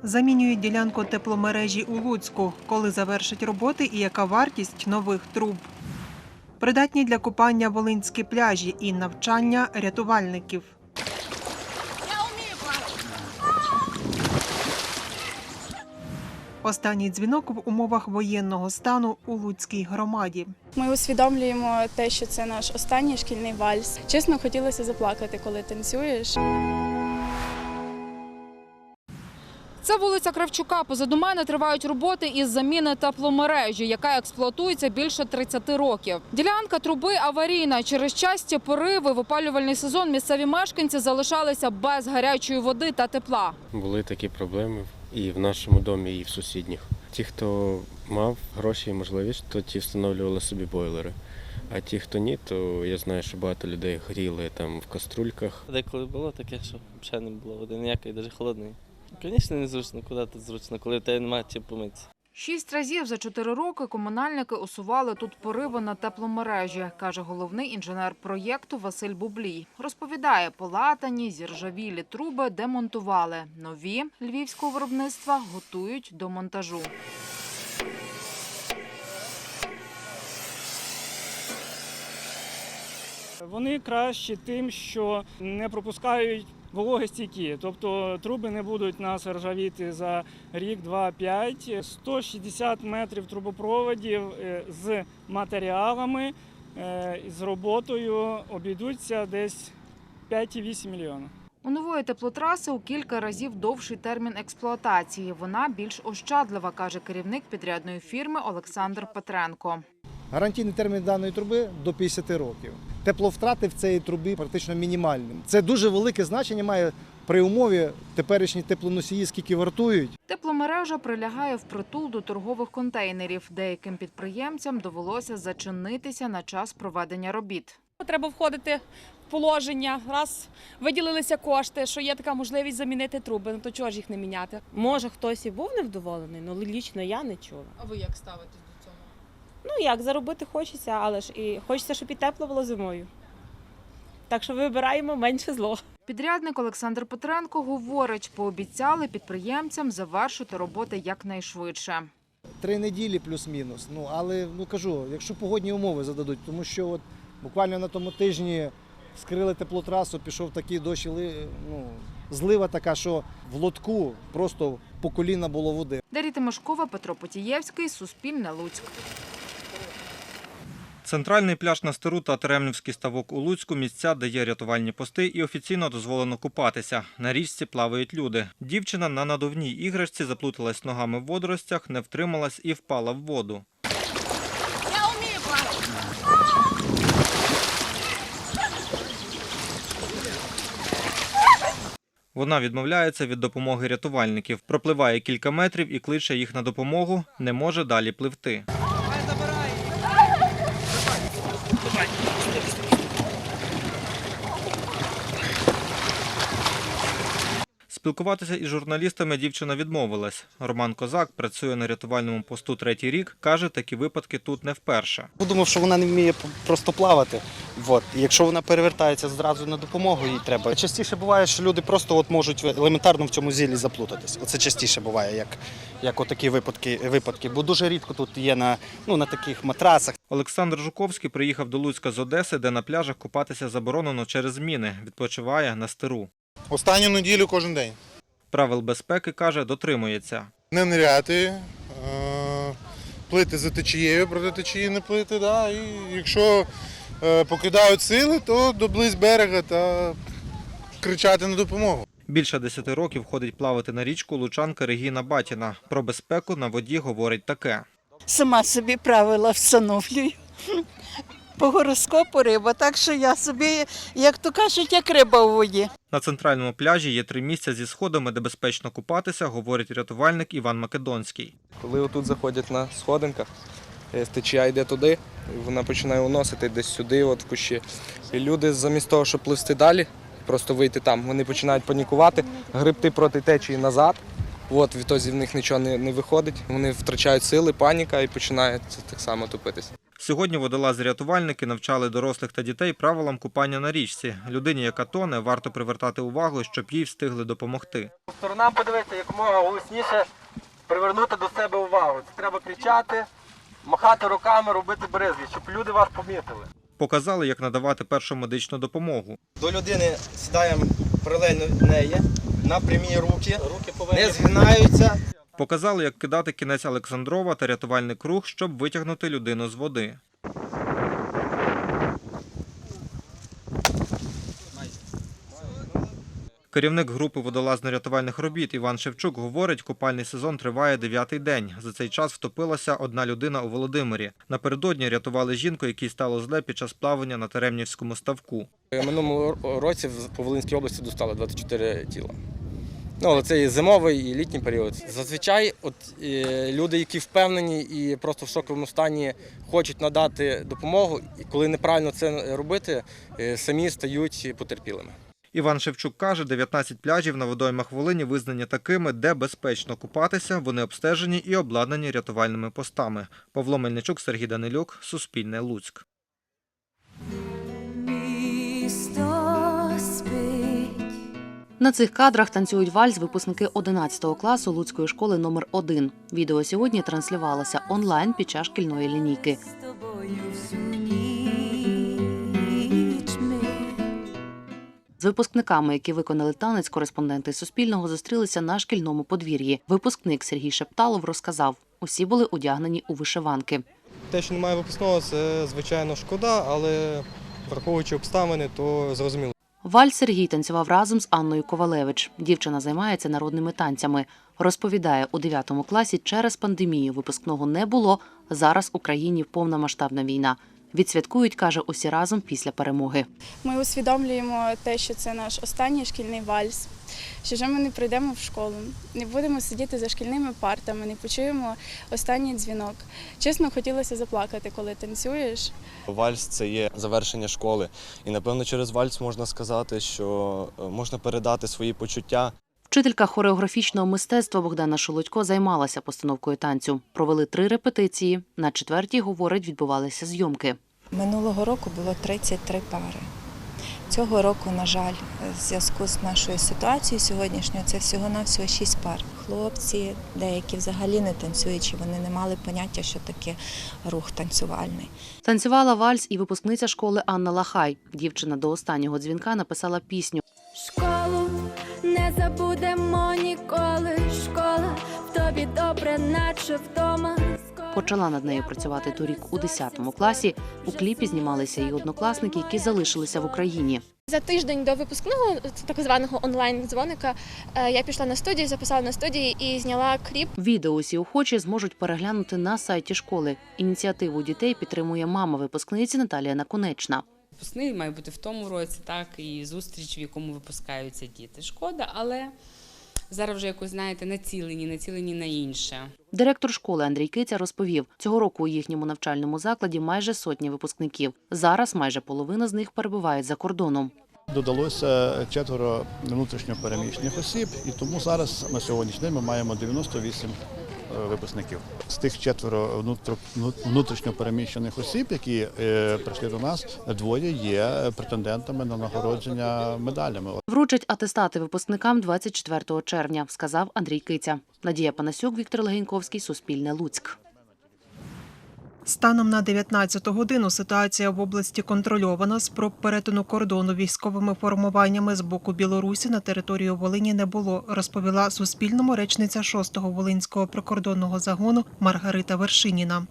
Замінюють ділянку тепломережі у Луцьку. Коли завершать роботи і яка вартість нових труб? Придатні для купання волинські пляжі і навчання рятувальників. Останній дзвінок в умовах воєнного стану у Луцькій громаді. Ми усвідомлюємо те, що це наш останній шкільний вальс. Чесно, хотілося заплакати, коли танцюєш. Це вулиця Кравчука. Позаду мене тривають роботи із заміни тепломережі, яка експлуатується більше 30 років. Ділянка труби аварійна. Через часті пориви в опалювальний сезон місцеві мешканці залишалися без гарячої води та тепла. Були такі проблеми і в нашому домі, і в сусідніх. Ті, хто мав гроші і можливість, то ті встановлювали собі бойлери. А ті, хто ні, то я знаю, що багато людей гріли там в каструльках. Деколи було таке, що взагалі не було води ніякої, навіть холодної. Звісно, незручно, куди тут зручно, коли в тебе немає чим помитися. 6 разів за 4 роки комунальники усували тут пориви на тепломережі, каже головний інженер проєкту Василь Бублій. Розповідає, полатані, зіржавілі труби демонтували. Нові львівського виробництва готують до монтажу. Вони кращі тим, що не пропускають вологостійкі, тобто труби не будуть у нас ржавіти за рік, 2, 5. 160 метрів трубопроводів з матеріалами, з роботою обійдуться десь 5,8 мільйона. У нової теплотраси у кілька разів довший термін експлуатації. Вона більш ощадлива, каже керівник підрядної фірми Олександр Петренко. Гарантійний термін даної труби – до 50 років. Тепловтрати в цій трубі практично мінімальні. Це дуже велике значення має при умові теперішні теплоносії, скільки вартують. Тепломережа прилягає впритул до торгових контейнерів. Деяким підприємцям довелося зачинитися на час проведення робіт. Треба входити в положення, раз виділилися кошти, що є така можливість замінити труби, ну то чого ж їх не міняти? Може, хтось і був невдоволений, але лічно я не чула. А ви як ставитесь до цього? Ну як, заробити хочеться, але ж і хочеться, щоб і тепло було зимою. Так що вибираємо менше зло. Підрядник Олександр Петренко говорить, пообіцяли підприємцям завершити роботи якнайшвидше. 3 неділі плюс-мінус. Але кажу, якщо погодні умови зададуть, тому що от буквально на тому тижні скрили теплотрасу, пішов такий дощ, злива така, що в лотку просто по коліна було води. Дар'я Тимошкова, Петро Потієвський, Суспільне, Луцьк. Центральний пляж на Стеру та Теремнівський ставок у Луцьку – місця, де є рятувальні пости і офіційно дозволено купатися. На річці плавають люди. Дівчина на надувній іграшці заплуталась ногами в водоростях, не втрималась і впала в воду. Я вмію плавати. Вона відмовляється від допомоги рятувальників. Пропливає кілька метрів і кличе їх на допомогу, не може далі пливти. Спілкуватися із журналістами дівчина відмовилась. Роман Козак працює на рятувальному посту 3-й рік. Каже, такі випадки тут не вперше. Думав, що вона не вміє просто плавати. І якщо вона перевертається, зразу на допомогу їй треба. Частіше буває, що люди просто можуть елементарно в цьому зілі заплутатись. Оце частіше буває, як отакі випадки. Бо дуже рідко тут є на таких матрасах. Олександр Жуковський приїхав до Луцька з Одеси, де на пляжах купатися заборонено через міни. Відпочиває на Стеру. Останню неділю кожен день. Правил безпеки, каже, дотримується. Не ниряти, плити за течією, проти течії не плити. І якщо покидають сили, то доблизь берега та кричати на допомогу. Більше 10 років ходить плавати на річку лучанка Регіна Батіна. Про безпеку на воді говорить таке. Сама собі правила встановлюю. По гороскопу риба, так що я собі, як то кажуть, як риба у воді. На центральному пляжі є 3 місця зі сходами, де безпечно купатися, говорить рятувальник Іван Македонський. Коли отут заходять на сходинках, течія йде туди, і вона починає уносити десь сюди, в кущі. І люди замість того, щоб пливти далі, просто вийти там, вони починають панікувати, гребти проти течії назад. Відтоді в них нічого не виходить, вони втрачають сили, паніка і починають так само топитися. Сьогодні водолази-рятувальники навчали дорослих та дітей правилам купання на річці. Людині, яка тоне, варто привертати увагу, щоб їй встигли допомогти. Сторонам подивитися, якомога голосніше привернути до себе увагу. Це треба кричати, махати руками, робити бризки, щоб люди вас помітили. Показали, як надавати першу медичну допомогу. До людини сідаємо паралельно неї, на прямі руки не згинаються. Показали, як кидати кінець Олександрова та рятувальний круг, щоб витягнути людину з води. Керівник групи водолазно-рятувальних робіт Іван Шевчук говорить, купальний сезон триває 9-й день. За цей час втопилася одна людина у Володимирі. Напередодні рятували жінку, якій стало зле під час плавання на Теремнівському ставку. Минулому році по Волинській області достали 24 тіла. Але це і зимовий, і літній період. Зазвичай люди, які впевнені і просто в шоковому стані хочуть надати допомогу, і коли неправильно це робити, самі стають потерпілими. Іван Шевчук каже, 19 пляжів на водоймах Волині визнані такими, де безпечно купатися, вони обстежені і обладнані рятувальними постами. Павло Мельничук, Сергій Данилюк, Суспільне, Луцьк. На цих кадрах танцюють вальс випускники 11 класу Луцької школи номер 1. Відео сьогодні транслювалося онлайн під час шкільної лінійки. З випускниками, які виконали танець, кореспонденти Суспільного зустрілися на шкільному подвір'ї. Випускник Сергій Шепталов розказав, усі були одягнені у вишиванки. Те, що немає випускного, це, звичайно, шкода, але враховуючи обставини, то зрозуміло. Вальс Сергій танцював разом з Анною Ковалевич. Дівчина займається народними танцями. Розповідає, у 9 класі через пандемію випускного не було, зараз у країні повномасштабна війна. Відсвяткують, каже, усі разом після перемоги. Ми усвідомлюємо те, що це наш останній шкільний вальс, що вже ми не прийдемо в школу, не будемо сидіти за шкільними партами, не почуємо останній дзвінок. Чесно, хотілося заплакати, коли танцюєш. Вальс – це є завершення школи. І, напевно, через вальс можна сказати, що можна передати свої почуття. Вчителька хореографічного мистецтва Богдана Шолодько займалася постановкою танцю. Провели 3 репетиції. На 4-й, говорить, відбувалися зйомки. Минулого року було 33 пари. Цього року, на жаль, в зв'язку з нашою ситуацією сьогоднішньою, це всього-навсього 6 пар. Хлопці, деякі взагалі не танцюючі, вони не мали поняття, що таке рух танцювальний. Танцювала вальс і випускниця школи Анна Лахай. Дівчина до останнього дзвінка написала пісню. Школу не забудемо ніколи, школа в тобі добре, наче вдома. Почала над нею працювати торік у 10 класі. У кліпі знімалися і однокласники, які залишилися в Україні. За тиждень до випускного, так званого онлайн-дзвоника, я пішла на студію, записала на студії і зняла кліп. Відео усі охочі зможуть переглянути на сайті школи. Ініціативу дітей підтримує мама випускниці Наталія Наконечна. Випускний має бути в тому році, так, і зустріч, в якому випускаються діти. Шкода, але зараз вже якось, знаєте, націлені на інше. Директор школи Андрій Киця розповів, цього року у їхньому навчальному закладі майже 100 випускників. Зараз майже половина з них перебувають за кордоном. Додалося 4 внутрішньо переміщених осіб, і тому зараз на сьогоднішній день ми маємо 98 випускників. З тих 4 внутрішньо переміщених осіб, які прийшли до нас, 2 є претендентами на нагородження медалями. Вручать атестати випускникам 24 червня, сказав Андрій Киця. Надія Панасюк, Віктор Легеньковський, Суспільне, Луцьк. Станом на 19 годину ситуація в області контрольована. Спроб перетину кордону військовими формуваннями з боку Білорусі на територію Волині не було, розповіла Суспільному речниця 6-го Волинського прикордонного загону Маргарита Вершиніна.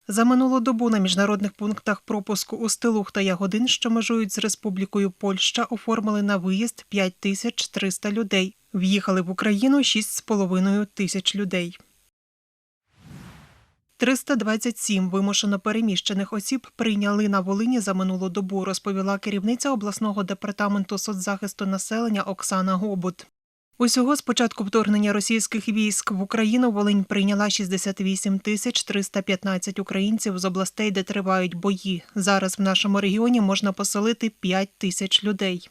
За минулу добу на міжнародних пунктах пропуску у Стилух та Ягодин, що межують з Республікою Польща, оформили на виїзд 5300 людей. В'їхали в Україну 6,5 тисяч людей. 327 вимушено переміщених осіб прийняли на Волині за минулу добу, розповіла керівниця обласного департаменту соцзахисту населення Оксана Гобут. Усього з початку вторгнення російських військ в Україну Волинь прийняла 68 315 українців з областей, де тривають бої. Зараз в нашому регіоні можна поселити 5 тисяч людей.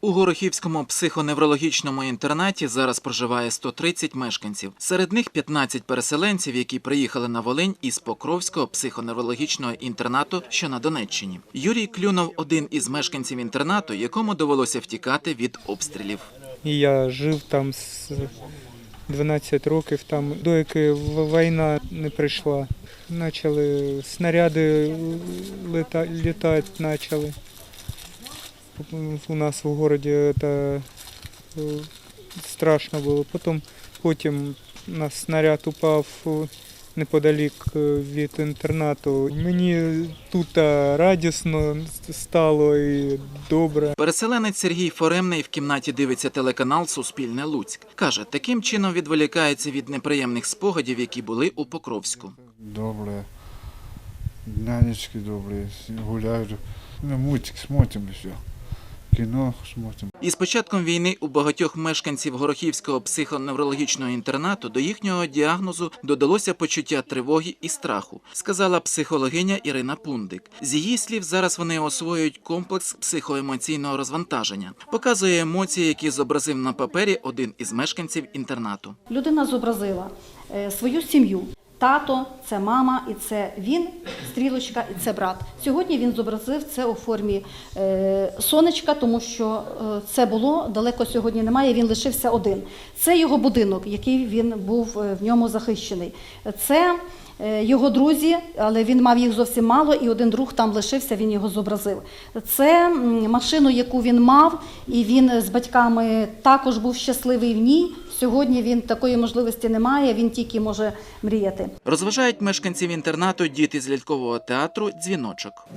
У Горохівському психоневрологічному інтернаті зараз проживає 130 мешканців. Серед них 15 переселенців, які приїхали на Волинь із Покровського психоневрологічного інтернату, що на Донеччині. Юрій Клюнов – один із мешканців інтернату, якому довелося втікати від обстрілів. І я жив там з 12 років, там, доки війна не прийшла. Почали снаряди літати почали. У нас в місті це страшно було. Потім у нас снаряд упав неподалік від інтернату. Мені тут радісно стало і добре. Переселенець Сергій Форемний в кімнаті дивиться телеканал «Суспільне Луцьк». Каже, таким чином відволікається від неприємних спогадів, які були у Покровську. Добре, нянечки добрі, гуляють, мультик смотрим і все. Кіно смотрим. Із початком війни у багатьох мешканців Горохівського психоневрологічного інтернату до їхнього діагнозу додалося почуття тривоги і страху, сказала психологиня Ірина Пундик. З її слів, зараз вони освоюють комплекс психоемоційного розвантаження. Показує емоції, які зобразив на папері один із мешканців інтернату. Людина зобразила свою сім'ю. Тато, це мама, і це він, стрілочка, і це брат. Сьогодні він зобразив це у формі сонечка, тому що це було, далеко сьогодні немає, він лишився один. Це його будинок, який він був в ньому захищений. Це його друзі, але він мав їх зовсім мало, і один друг там лишився, він його зобразив. Це машину, яку він мав, і він з батьками також був щасливий в ній. Сьогодні він такої можливості не має, він тільки може мріяти. Розважають мешканців інтернату діти з лялькового театру «Дзвіночок».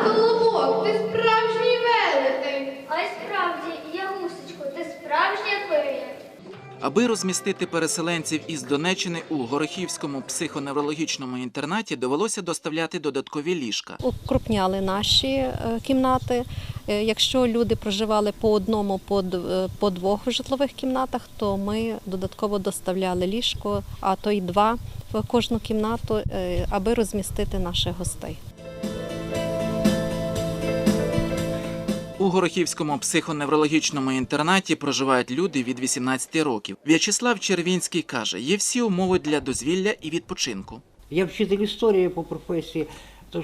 Колобок, ти справжній велетень. А й справді, я гусечко, ти справжня фея. Аби розмістити переселенців із Донеччини у Горохівському психоневрологічному інтернаті, довелося доставляти додаткові ліжка. Укрупняли наші кімнати. Якщо люди проживали по одному, по двох житлових кімнатах, то ми додатково доставляли ліжко, а то й два в кожну кімнату, аби розмістити наших гостей. У Горохівському психоневрологічному інтернаті проживають люди від 18 років. В'ячеслав Червінський каже, є всі умови для дозвілля і відпочинку. Я вчитель історії по професії, то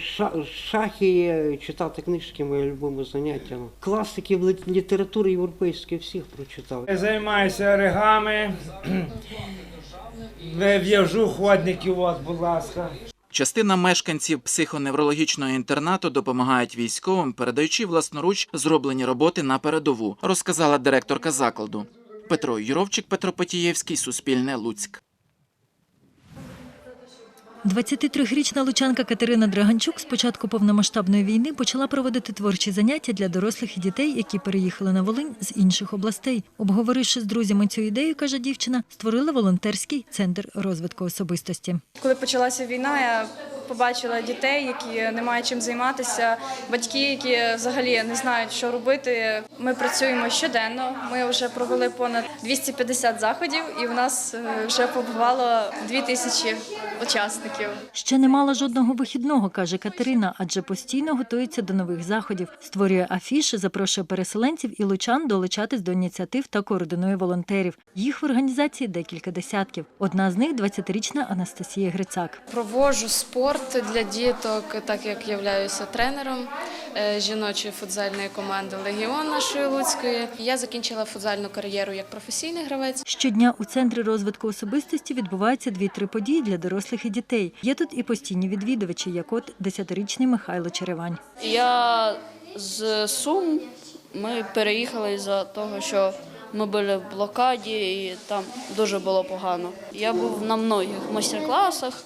шахи, читати книжки, моє любиме заняття. Класиків літератури європейської всіх прочитав. Я займаюся оригами, в'яжу ходників, от, будь ласка. Частина мешканців психоневрологічного інтернату допомагають військовим, передаючи власноруч зроблені роботи на передову, розказала директорка закладу. Петро Юровчик, Петро Потієвський, Суспільне, Луцьк. 23-річна лучанка Катерина Драганчук з початку повномасштабної війни почала проводити творчі заняття для дорослих і дітей, які переїхали на Волинь з інших областей. Обговоривши з друзями цю ідею, каже дівчина, створила волонтерський центр розвитку особистості. Коли почалася війна, я побачила дітей, які не мають чим займатися, батьки, які взагалі не знають, що робити. Ми працюємо щоденно, ми вже провели понад 250 заходів і в нас вже побувало 2000 учасників. Ще не мала жодного вихідного, каже Катерина, адже постійно готується до нових заходів. Створює афіши, запрошує переселенців і лучан долучатись до ініціатив та координує волонтерів. Їх в організації декілька десятків. Одна з них – 20-річна Анастасія Грицак. Проводжу спорт для діток, так як являюся тренером жіночої футзальної команди «Легіон» нашої Луцької. Я закінчила футзальну кар'єру як професійний гравець. Щодня у Центрі розвитку особистості відбуваються 2-3 події для дорослих і дітей. Є тут і постійні відвідувачі, як от 10-річний Михайло Черевань. Я з Сум, ми переїхали із-за того, що ми були в блокаді і там дуже було погано. Я був на многих майстер-класах,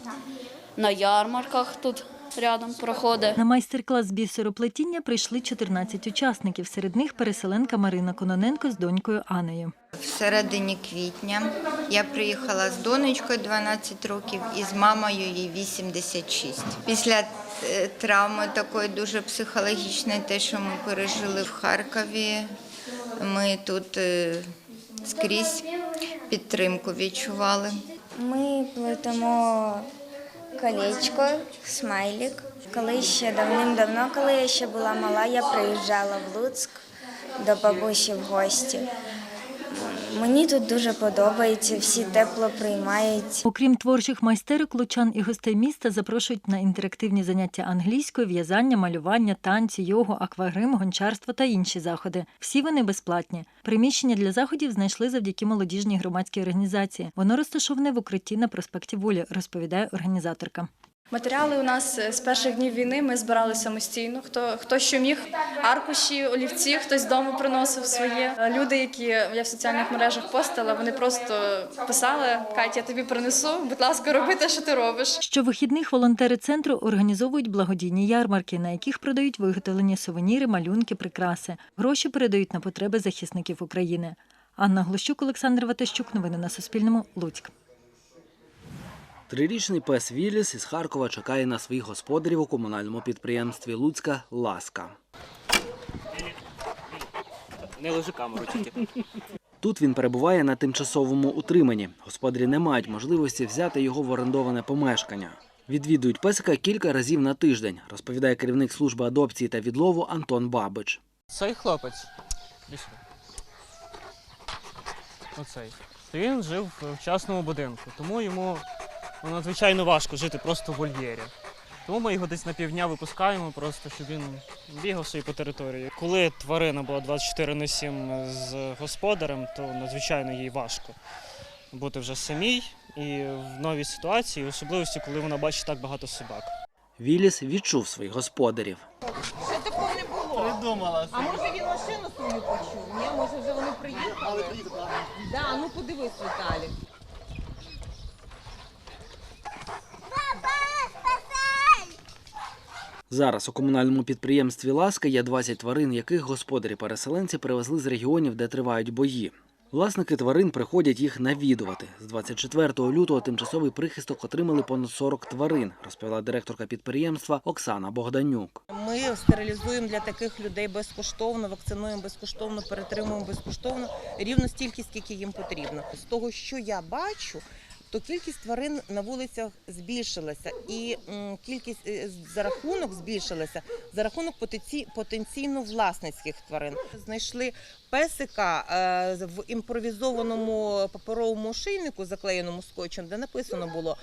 на ярмарках тут рядом проходить. На майстер-клас з бісероплетіння прийшли 14 учасників. Серед них переселенка Марина Кононенко з донькою Анею. В середині квітня я приїхала з донечкою 12 років і з мамою, їй 86. Після травми такої дуже психологічної, те, що ми пережили в Харкові, ми тут скрізь підтримку відчували. Ми плетемо колечко, смайлик. Коли ще давним-давно, коли я ще була мала, я приїжджала в Луцьк до бабусі в гості. Мені тут дуже подобається, всі тепло приймають. Окрім творчих майстерок, лучан і гостей міста запрошують на інтерактивні заняття англійською, в'язання, малювання, танці, йогу, аквагрим, гончарство та інші заходи. Всі вони безплатні. Приміщення для заходів знайшли завдяки молодіжній громадській організації. Воно розташоване в укритті на проспекті Волі, розповідає організаторка. Матеріали у нас з перших днів війни ми збирали самостійно. Хто що міг, аркуші, олівці, хтось з дому приносив своє. Люди, які я в соціальних мережах постила, вони просто писали: «Кать, я тобі принесу, будь ласка, роби те, що ти робиш». Щовихідних волонтери центру організовують благодійні ярмарки, на яких продають виготовлені сувеніри, малюнки, прикраси. Гроші передають на потреби захисників України. Анна Глущук, Олександр Ватащук. Новини на Суспільному. Луцьк. Трирічний пес Вілліс із Харкова чекає на своїх господарів у комунальному підприємстві Луцька «Ласка». Не ложи камеру тільки. Тут він перебуває на тимчасовому утриманні. Господарі не мають можливості взяти його в орендоване помешкання. Відвідують песика кілька разів на тиждень, розповідає керівник служби адопції та відлову Антон Бабич. Цей хлопець, оцей, він жив в частному будинку, тому йому надзвичайно важко жити просто в вольєрі. Тому ми його десь на півдня випускаємо, просто щоб він бігав собі по території. Коли тварина була 24/7 з господарем, то надзвичайно їй важко бути вже самій і в новій ситуації, особливості, коли вона бачить так багато собак. Вілліс відчув своїх господарів. Ще такого не було. Придумала. А може він машину свою почув? Ні, може вже вони приїхали? Да, ну подивись, Віталій. Зараз у комунальному підприємстві «Ласка» є 20 тварин, яких господарі-переселенці привезли з регіонів, де тривають бої. Власники тварин приходять їх навідувати. З 24 лютого тимчасовий прихисток отримали понад 40 тварин, розповіла директорка підприємства Оксана Богданюк. Ми стерилізуємо для таких людей безкоштовно, вакцинуємо безкоштовно, перетримуємо безкоштовно рівно стільки, скільки їм потрібно. З того, що я бачу, то кількість тварин на вулицях збільшилася і кількість за рахунок збільшилася за рахунок потенційно власницьких тварин. Знайшли песика в імпровізованому паперовому ошейнику, заклеєному скотчем, де написано було: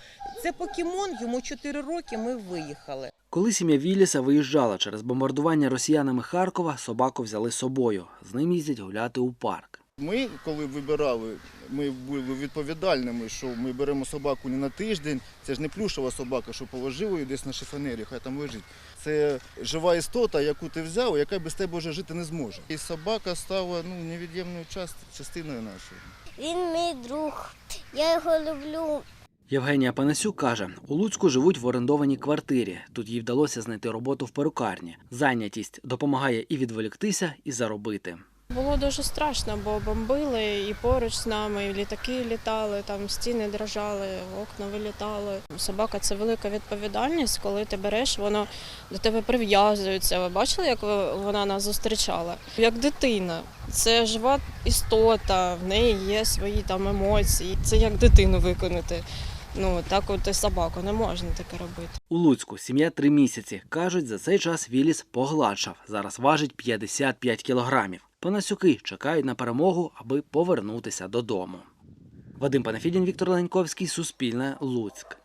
«Це покемон, йому 4 роки, ми виїхали». Коли сім'я Вілліса виїжджала через бомбардування росіянами Харкова, собаку взяли з собою. З ним їздять гуляти у парк. Ми, коли вибирали, ми були відповідальними, що ми беремо собаку не на тиждень. Це ж не плюшова собака, що положив її десь на шифонері, хай там лежить. Це жива істота, яку ти взяв, яка без тебе вже жити не зможе. І собака стала невід'ємною частиною нашої. Він мій друг, я його люблю. Євгенія Панасюк каже, у Луцьку живуть в орендованій квартирі. Тут їй вдалося знайти роботу в перукарні. Зайнятість допомагає і відволіктися, і заробити. Було дуже страшно, бо бомбили і поруч з нами, і літаки літали, там стіни дрожали, окна вилітали. Собака – це велика відповідальність, коли ти береш, воно до тебе прив'язується. Ви бачили, як вона нас зустрічала? Як дитина. Це жива істота, в неї є свої там емоції. Це як дитину виконати. Так от і собаку не можна таке робити. У Луцьку сім'я 3 місяці. Кажуть, за цей час Вілліс погладшав. Зараз важить 55 кілограмів. Панасюки чекають на перемогу, аби повернутися додому. Вадим Панафідін, Віктор Леньковський, Суспільне, Луцьк.